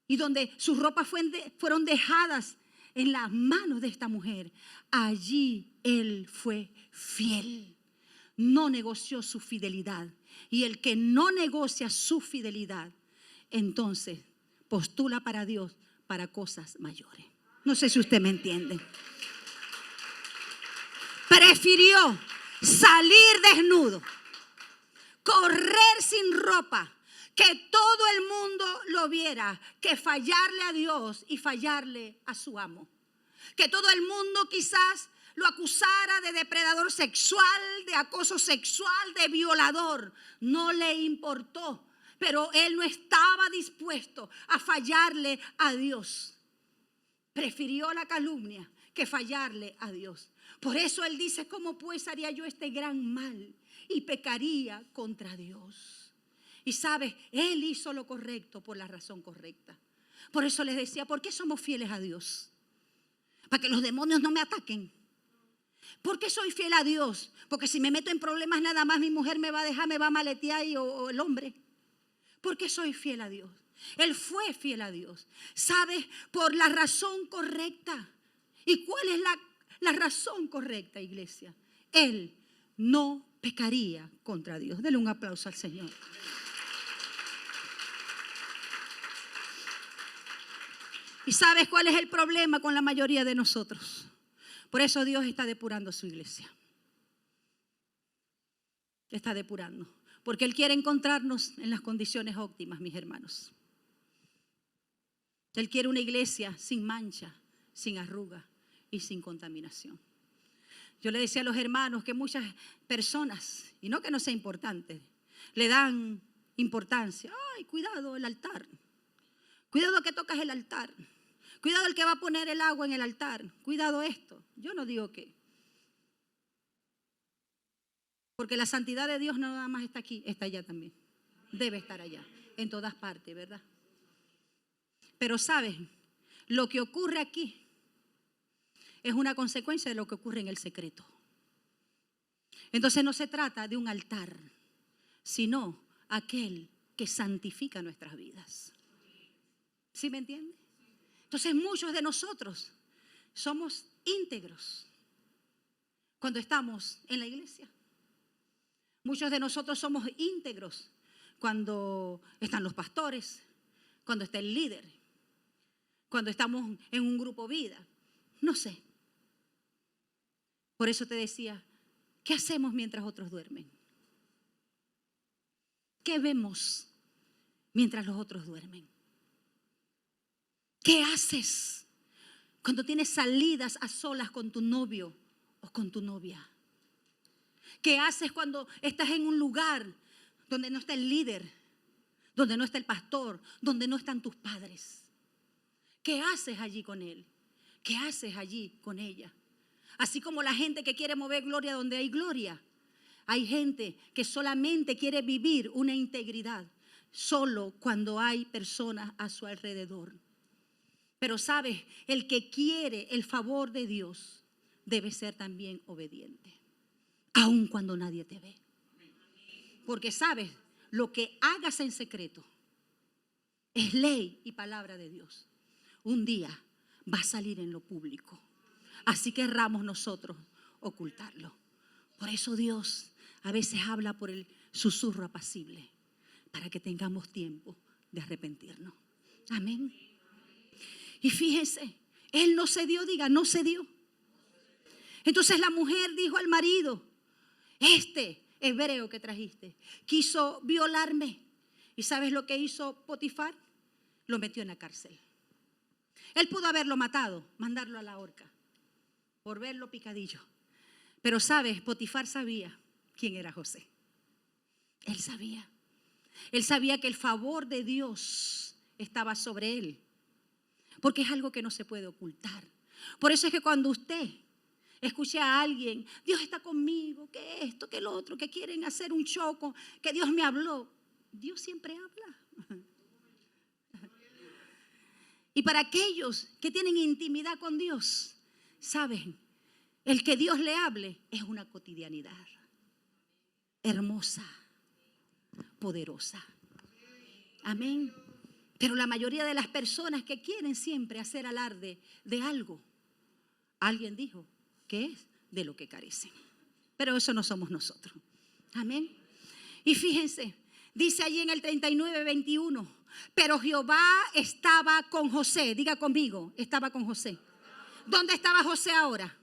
y donde sus ropas fueron dejadas en las manos de esta mujer, allí él fue fiel. No negoció su fidelidad. Y el que no negocia su fidelidad, entonces postula para Dios para cosas mayores. No sé si usted me entiende. Prefirió salir desnudo, correr sin ropa, que todo el mundo lo viera, que fallarle a Dios y fallarle a su amo. Que todo el mundo quizás lo acusara de depredador sexual, de acoso sexual, de violador. No le importó, pero él no estaba dispuesto a fallarle a Dios. Prefirió la calumnia que fallarle a Dios. Por eso él dice: ¿cómo pues haría yo este gran mal y pecaría contra Dios? Y sabes, él hizo lo correcto por la razón correcta. Por eso les decía: ¿por qué somos fieles a Dios? Para que los demonios no me ataquen. ¿Por qué soy fiel a Dios? Porque si me meto en problemas nada más mi mujer me va a dejar, me va a maletear o el hombre. ¿Por qué soy fiel a Dios? Él fue fiel a Dios. ¿Sabes? Por la razón correcta. ¿Y cuál es la razón correcta, iglesia? él no pecaría contra Dios. Dele un aplauso al Señor. ¿Y sabes cuál es el problema con la mayoría de nosotros? Por eso Dios está depurando su iglesia. Está depurando. Porque Él quiere encontrarnos en las condiciones óptimas, mis hermanos. Él quiere una iglesia sin mancha, sin arruga y sin contaminación. Yo le decía a los hermanos que muchas personas, y no que no sea importante, le dan importancia. Ay, cuidado el altar. Cuidado que tocas el altar. Cuidado el que va a poner el agua en el altar. Cuidado esto. Yo no digo que. Porque la santidad de Dios no nada más está aquí, está allá también. Debe estar allá, en todas partes, ¿verdad? Pero ¿saben? Lo que ocurre aquí es una consecuencia de lo que ocurre en el secreto. Entonces no se trata de un altar, sino aquel que santifica nuestras vidas. ¿Sí me entiende? Entonces muchos de nosotros somos íntegros cuando estamos en la iglesia. Muchos de nosotros somos íntegros cuando están los pastores, cuando está el líder, cuando estamos en un grupo vida. No sé. Por eso te decía, ¿qué hacemos mientras otros duermen? ¿Qué vemos mientras los otros duermen? ¿Qué haces cuando tienes salidas a solas con tu novio o con tu novia? ¿Qué haces cuando estás en un lugar donde no está el líder, donde no está el pastor, donde no están tus padres? ¿Qué haces allí con él? ¿Qué haces allí con ella? Así como la gente que quiere mover gloria donde hay gloria, hay gente que solamente quiere vivir una integridad solo cuando hay personas a su alrededor. Pero sabes, el que quiere el favor de Dios debe ser también obediente, aun cuando nadie te ve. Porque sabes, lo que hagas en secreto es ley y palabra de Dios. Un día va a salir en lo público. Así que querramos nosotros ocultarlo. Por eso Dios a veces habla por el susurro apacible, para que tengamos tiempo de arrepentirnos. Amén. Y fíjense, él no cedió, diga, no cedió. Entonces la mujer dijo al marido, este hebreo que trajiste quiso violarme. ¿Y sabes lo que hizo Potifar? Lo metió en la cárcel. Él pudo haberlo matado, mandarlo a la horca, por verlo picadillo. Pero sabes, Potifar sabía quién era José. Él sabía. Él sabía que el favor de Dios estaba sobre él. Porque es algo que no se puede ocultar. Por eso es que cuando usted escuche a alguien, Dios está conmigo, que esto, que lo otro, que quieren hacer un choco, que Dios me habló. Dios siempre habla. Y para aquellos que tienen intimidad con Dios, saben, el que Dios le hable es una cotidianidad hermosa, poderosa. Amén. Pero la mayoría de las personas que quieren siempre hacer alarde de algo, alguien dijo que es de lo que carecen. Pero eso no somos nosotros. Amén. Y fíjense, dice allí en el 39:21, pero Jehová estaba con José. Diga conmigo, estaba con José. ¿Dónde estaba José ahora?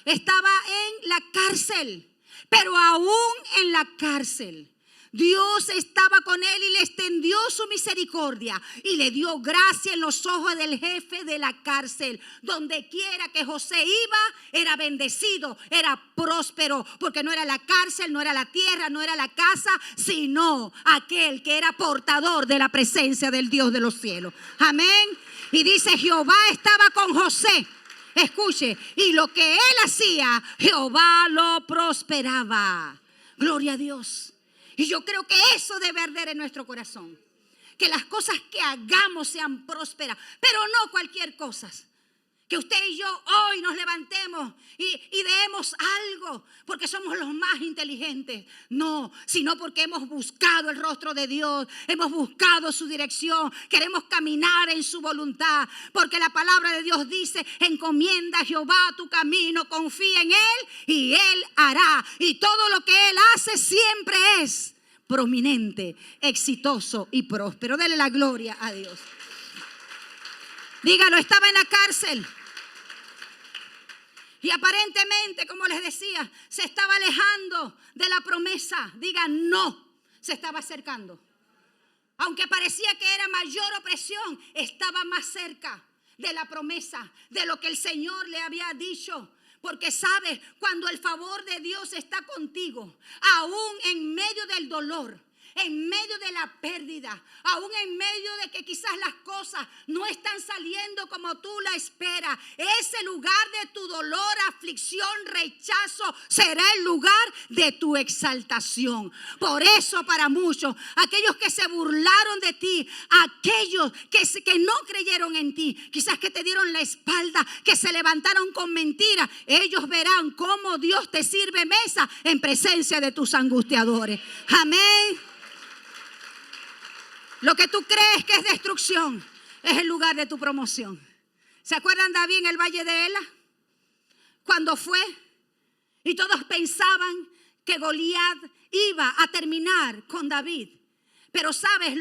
Estaba en la cárcel, pero aún en la cárcel Dios estaba con él y le extendió su misericordia y le dio gracia en los ojos del jefe de la cárcel. Donde quiera que José iba, era bendecido, era próspero, porque no era la cárcel, no era la tierra, no era la casa, sino aquel que era portador de la presencia del Dios de los cielos. Amén. Y dice, Jehová estaba con José. Escuche, y lo que él hacía, Jehová lo prosperaba. Gloria a Dios. Y yo creo que eso debe arder en nuestro corazón. Que las cosas que hagamos sean prósperas, pero no cualquier cosa. Que usted y yo hoy nos levantemos y demos algo porque somos los más inteligentes. No, sino porque hemos buscado el rostro de Dios, hemos buscado su dirección, queremos caminar en su voluntad. Porque la palabra de Dios dice: encomienda a Jehová tu camino, confía en Él y Él hará. Y todo lo que Él hace siempre es prominente, exitoso y próspero. Dele la gloria a Dios. Dígalo, estaba en la cárcel. Y aparentemente, como les decía, se estaba alejando de la promesa. Diga, no, se estaba acercando. Aunque parecía que era mayor opresión, estaba más cerca de la promesa, de lo que el Señor le había dicho. Porque sabes, cuando el favor de Dios está contigo, aún en medio del dolor, en medio de la pérdida, aún en medio de que quizás las cosas no están saliendo como tú la esperas, ese lugar de tu dolor, aflicción, rechazo será el lugar de tu exaltación. Por eso, para muchos, aquellos que se burlaron de ti, aquellos que no creyeron en ti, quizás que te dieron la espalda, que se levantaron con mentiras, ellos verán cómo Dios te sirve mesa en presencia de tus angustiadores. Amén. Lo que tú crees que es destrucción es el lugar de tu promoción. ¿Se acuerdan David en el valle de Ela? Cuando fue y todos pensaban que Goliat iba a terminar con David. Pero sabes,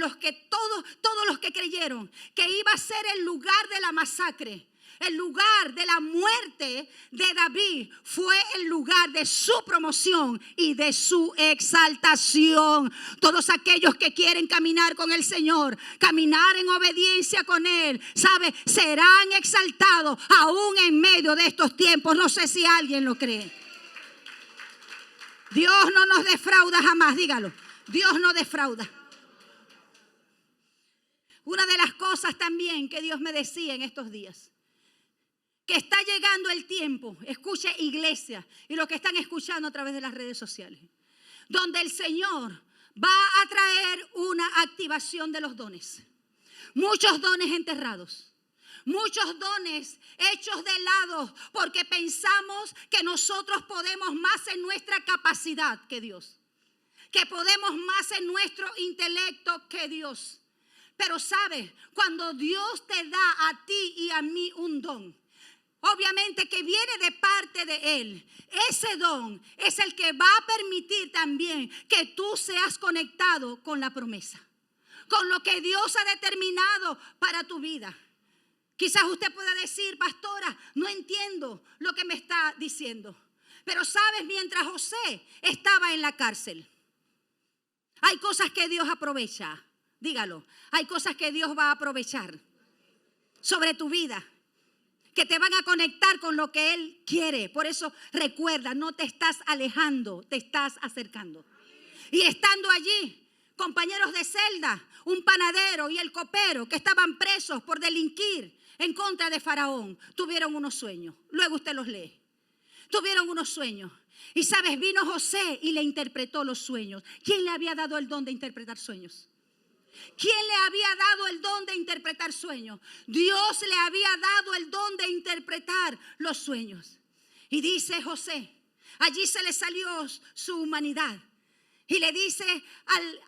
todos los que creyeron que iba a ser el lugar de la masacre, el lugar de la muerte de David, fue el lugar de su promoción y de su exaltación. Todos aquellos que quieren caminar con el Señor, caminar en obediencia con Él, ¿sabe? Serán exaltados aún en medio de estos tiempos. No sé si alguien lo cree. Dios no nos defrauda jamás, dígalo. Dios no defrauda. Una de las cosas también que Dios me decía en estos días, que está llegando el tiempo, escuche iglesia y los que están escuchando a través de las redes sociales, donde el Señor va a traer una activación de los dones. Muchos dones enterrados, muchos dones hechos de lado porque pensamos que nosotros podemos más en nuestra capacidad que Dios, que podemos más en nuestro intelecto que Dios. Pero sabes, cuando Dios te da a ti y a mí un don, obviamente que viene de parte de Él, ese don es el que va a permitir también que tú seas conectado con la promesa, con lo que Dios ha determinado para tu vida. Quizás usted pueda decir: pastora, no entiendo lo que me está diciendo. Pero sabes, mientras José estaba en la cárcel, hay cosas que Dios aprovecha. Dígalo, hay cosas que Dios va a aprovechar sobre tu vida, que te van a conectar con lo que Él quiere. Por eso recuerda, no te estás alejando, te estás acercando. Y estando allí, compañeros de celda, un panadero y el copero que estaban presos por delinquir en contra de Faraón, tuvieron unos sueños. Luego usted los lee. Tuvieron unos sueños. Y sabes, vino José y le interpretó los sueños. ¿Quién le había dado el don de interpretar sueños? ¿Quién le había dado el don de interpretar sueños? Dios le había dado el don de interpretar los sueños. Y dice José, allí se le salió su humanidad. Y le dice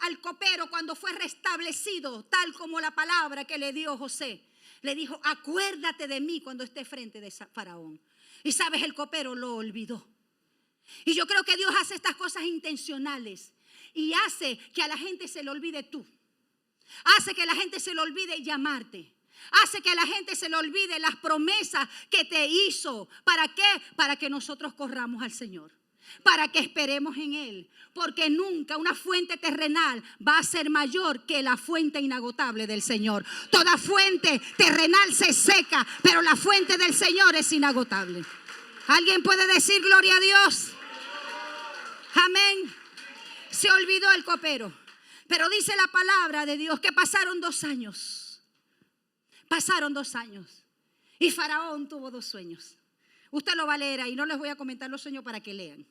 al copero, cuando fue restablecido, tal como la palabra que le dio José, le dijo: acuérdate de mí cuando esté frente de Faraón. Y sabes, el copero lo olvidó. Y yo creo que Dios hace estas cosas intencionales y hace que a la gente se le olvide tú. Hace que la gente se le olvide llamarte. Hace que la gente se le olvide las promesas que te hizo. ¿Para qué? Para que nosotros corramos al Señor, para que esperemos en Él. Porque nunca una fuente terrenal va a ser mayor que la fuente inagotable del Señor. Toda fuente terrenal se seca, pero la fuente del Señor es inagotable. ¿Alguien puede decir gloria a Dios? Amén. Se olvidó el copero. Pero dice la palabra de Dios que pasaron 2 años. Pasaron 2 años. Y Faraón tuvo 2 sueños. Usted lo va a leer ahí. No les voy a comentar los sueños para que lean.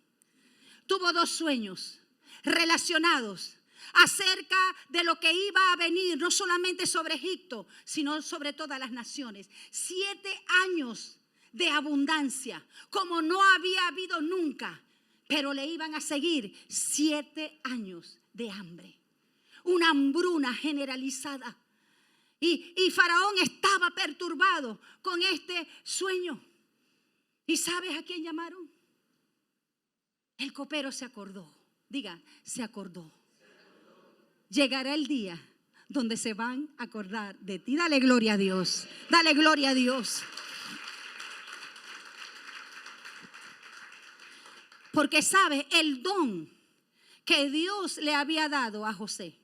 Tuvo 2 sueños relacionados acerca de lo que iba a venir, no solamente sobre Egipto, sino sobre todas las naciones. 7 años de abundancia, como no había habido nunca, pero le iban a seguir 7 años de hambre, una hambruna generalizada. Y Faraón estaba perturbado con este sueño. ¿Y sabes a quién llamaron? El copero se acordó. Diga, se acordó. Llegará el día donde se van a acordar de ti. Dale gloria a Dios. Dale gloria a Dios. Porque sabes, el don que Dios le había dado a José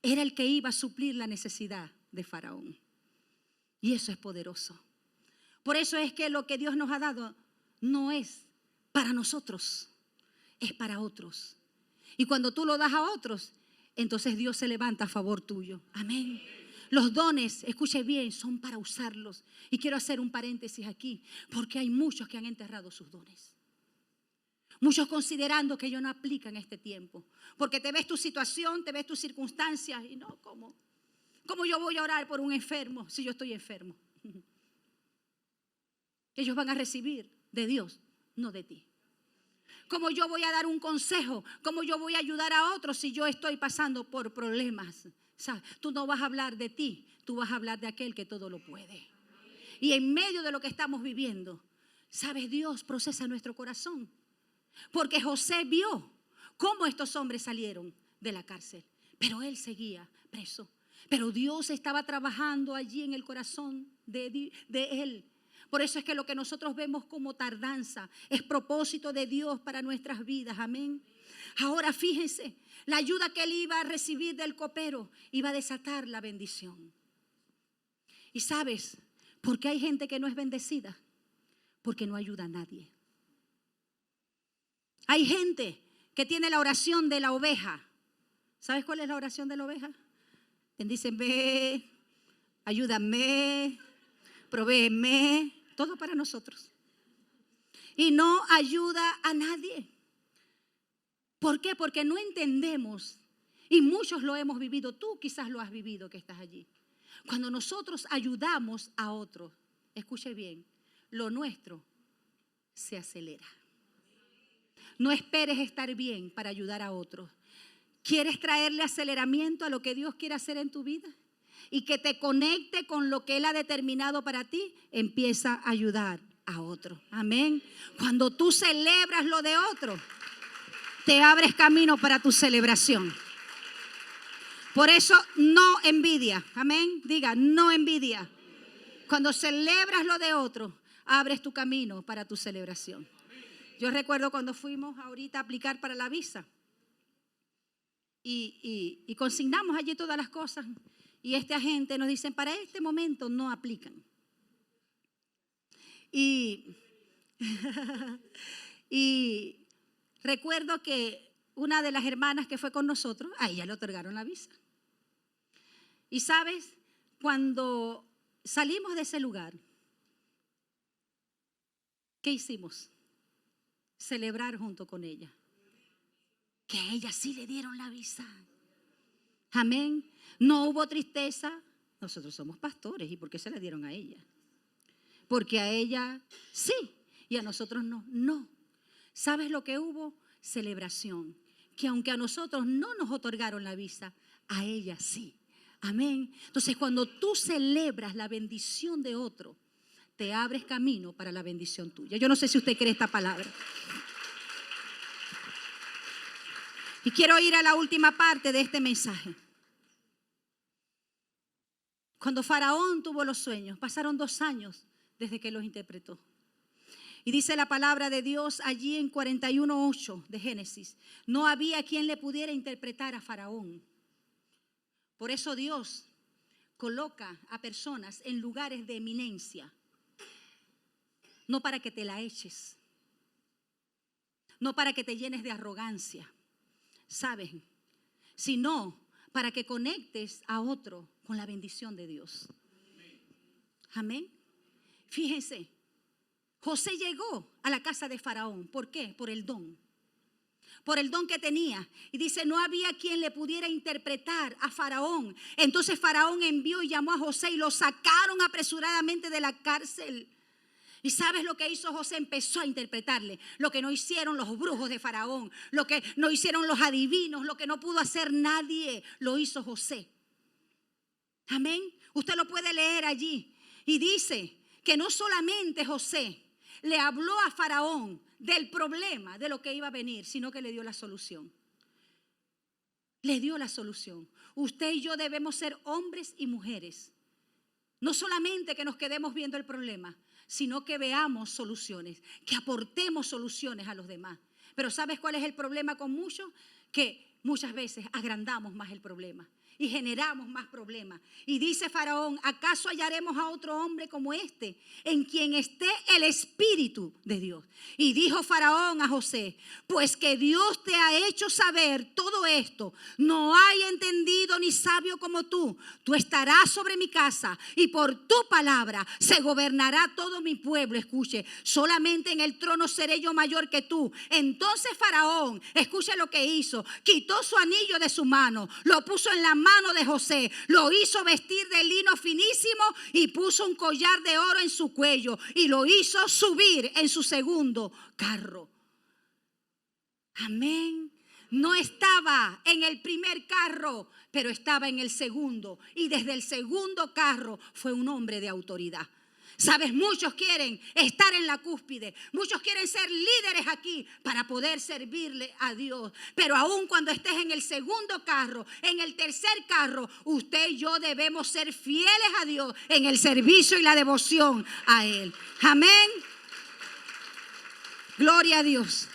era el que iba a suplir la necesidad de Faraón. Y eso es poderoso. Por eso es que lo que Dios nos ha dado no es para nosotros, es para otros. Y cuando tú lo das a otros, entonces Dios se levanta a favor tuyo. Amén. Los dones, escuche bien, son para usarlos. Y quiero hacer un paréntesis aquí, porque hay muchos que han enterrado sus dones. Muchos considerando que ellos no aplican este tiempo. Porque te ves tu situación, te ves tus circunstancias y no, ¿cómo yo voy a orar por un enfermo si yo estoy enfermo? Ellos van a recibir de Dios, no de ti. ¿Cómo yo voy a dar un consejo? ¿Cómo yo voy a ayudar a otros si yo estoy pasando por problemas? ¿Sabes? Tú no vas a hablar de ti, tú vas a hablar de aquel que todo lo puede. Y en medio de lo que estamos viviendo, ¿sabes? Dios procesa nuestro corazón. Porque José vio cómo estos hombres salieron de la cárcel, pero él seguía preso. Pero Dios estaba trabajando allí en el corazón de él. Por eso es que lo que nosotros vemos como tardanza es propósito de Dios para nuestras vidas. Amén. Ahora fíjense, la ayuda que él iba a recibir del copero iba a desatar la bendición. Y sabes, ¿por qué hay gente que no es bendecida? Porque no ayuda a nadie. Hay gente que tiene la oración de la oveja. ¿Sabes cuál es la oración de la oveja? Bendíceme, ayúdame, provéeme, todo para nosotros. Y no ayuda a nadie. ¿Por qué? Porque no entendemos. Y muchos lo hemos vivido. Tú quizás lo has vivido que estás allí. Cuando nosotros ayudamos a otros, escuche bien, lo nuestro se acelera. No esperes estar bien para ayudar a otros. ¿Quieres traerle aceleramiento a lo que Dios quiere hacer en tu vida? Y que te conecte con lo que Él ha determinado para ti, empieza a ayudar a otro. Amén. Cuando tú celebras lo de otro, te abres camino para tu celebración. Por eso no envidia. Amén. Diga, no envidia. Cuando celebras lo de otro, abres tu camino para tu celebración. Yo recuerdo cuando fuimos ahorita a aplicar para la visa y consignamos allí todas las cosas y este agente nos dice, para este momento no aplican. Y recuerdo que una de las hermanas que fue con nosotros, a ella le otorgaron la visa. Y sabes, cuando salimos de ese lugar, ¿qué hicimos? Celebrar junto con ella. Que a ella sí le dieron la visa. Amén. No hubo tristeza. Nosotros somos pastores. ¿Y por qué se la dieron a ella? Porque a ella sí y a nosotros no. No. ¿Sabes lo que hubo? Celebración. Que aunque a nosotros no nos otorgaron la visa, a ella sí. Amén. Entonces cuando tú celebras la bendición de otro, te abres camino para la bendición tuya. Yo no sé si usted cree esta palabra. Y quiero ir a la última parte de este mensaje. Cuando Faraón tuvo los sueños, pasaron 2 años desde que los interpretó. Y dice la palabra de Dios allí en 41:8 de Génesis, no había quien le pudiera interpretar a Faraón. Por eso Dios coloca a personas en lugares de eminencia. No para que te la eches, no para que te llenes de arrogancia, ¿sabes? Sino para que conectes a otro con la bendición de Dios. Amén. Fíjense, José llegó a la casa de Faraón. ¿Por qué? Por el don. por el don que tenía. Y dice, no había quien le pudiera interpretar a Faraón. Entonces Faraón envió y llamó a José y lo sacaron apresuradamente de la cárcel. ¿Y sabes lo que hizo José? Empezó a interpretarle lo que no hicieron los brujos de Faraón, lo que no hicieron los adivinos, lo que no pudo hacer nadie, lo hizo José. Amén. Usted lo puede leer allí. Y dice que no solamente José le habló a Faraón del problema, de lo que iba a venir, sino que le dio la solución. Le dio la solución. Usted y yo debemos ser hombres y mujeres. No solamente que nos quedemos viendo el problema, sino que veamos soluciones, que aportemos soluciones a los demás. Pero ¿sabes cuál es el problema con muchos? Que muchas veces agrandamos más el problema y generamos más problemas. Y dice Faraón, ¿acaso hallaremos a otro hombre como este, en quien esté el Espíritu de Dios? Y dijo Faraón a José, pues que Dios te ha hecho saber todo esto, no hay entendido ni sabio como tú. Tú estarás sobre mi casa y por tu palabra se gobernará todo mi pueblo. Escuche, solamente en el trono seré yo mayor que tú. Entonces Faraón, escuche lo que hizo, quitó su anillo de su mano, lo puso en la mano de José, lo hizo vestir de lino finísimo y puso un collar de oro en su cuello y lo hizo subir en su segundo carro. Amén. No estaba en el primer carro, pero estaba en el segundo, y desde el segundo carro fue un hombre de autoridad. Sabes, muchos quieren estar en la cúspide, muchos quieren ser líderes aquí para poder servirle a Dios. Pero aun cuando estés en el segundo carro, en el tercer carro, usted y yo debemos ser fieles a Dios en el servicio y la devoción a Él. Amén. Gloria a Dios.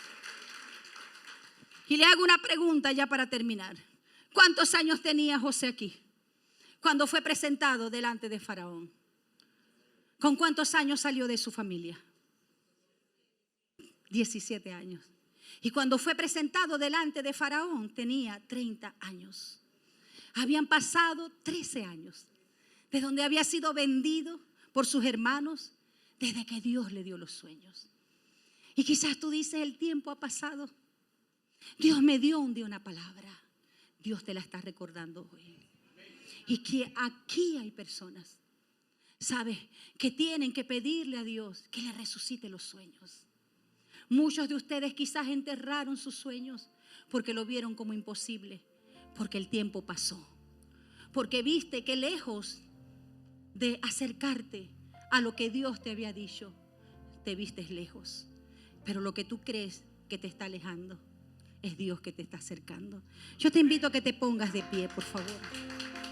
Y le hago una pregunta ya para terminar. ¿Cuántos años tenía José aquí cuando fue presentado delante de Faraón? ¿Con cuántos años salió de su familia? 17 años. Y cuando fue presentado delante de Faraón tenía 30 años. Habían pasado 13 años de donde había sido vendido por sus hermanos, desde que Dios le dio los sueños. Y quizás tú dices, el tiempo ha pasado. Dios me dio un día una palabra. Dios te la está recordando hoy. Y que aquí hay personas, ¿sabes?, que tienen que pedirle a Dios que le resucite los sueños. Muchos de ustedes quizás enterraron sus sueños porque lo vieron como imposible, porque el tiempo pasó, porque viste que lejos de acercarte a lo que Dios te había dicho, te vistes lejos. Pero lo que tú crees que te está alejando es Dios que te está acercando. Yo te invito a que te pongas de pie, por favor.